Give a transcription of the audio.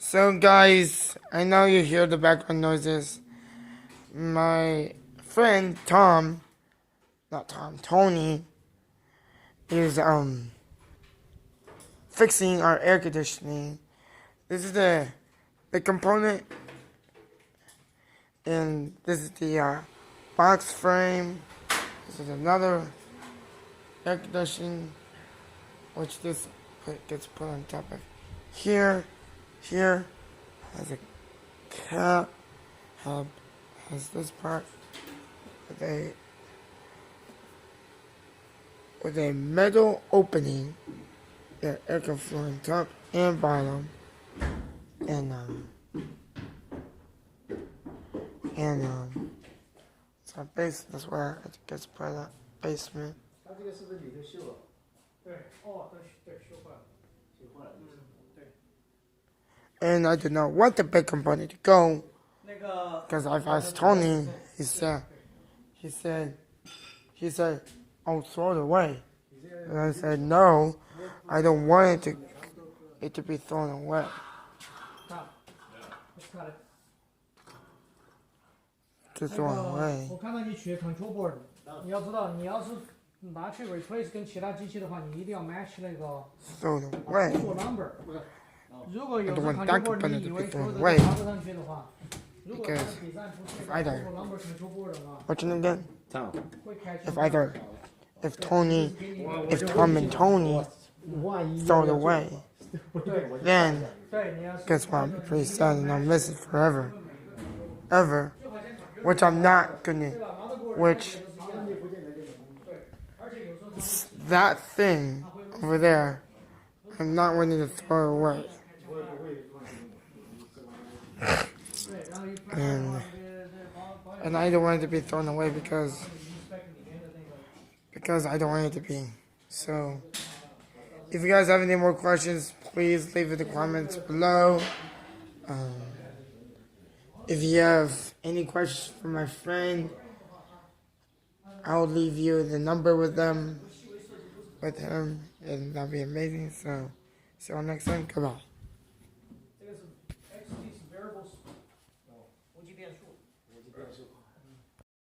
So guys, I know you hear the background noises. My friend Tony is fixing our air conditioning. This is the component, and this is the box frame. This is another air conditioning, which gets put on top of here. Here has a cap, has this part with a metal opening that air can flow on top and bottom, and it's our base. That's where it gets put in the basement. And I did not want the big company to go because I've asked Tony. He said, I'll throw it away. And I said, no, I don't want it to be thrown away. To throw it away. 我看到你缺 control board， 你要知道，你要是拿去 replace 跟其他机器的话，你一定要 match 那个 throw it away. control number。如果有 I don't want control that board， component 你以 to 为 be 抽 thrown 的 away. 插不上去的话，如果它 Because 比赛不是 if either control number control board 的话， what's your name again? 会开出 If Tom and Tony throw it away, then 对，你要是 guess what? I'll be pretty sad and I'll miss it forever. Ever. Which I'm not gonna. Which that thing over there, I'm not willing to throw it away. And I don't want it to be thrown away because I don't want it to be. So, if you guys have any more questions, please leave it in the comments below. If you have any questions for my friend, I'll leave you the number with him, and that'll be amazing. So, see you all next time. Goodbye.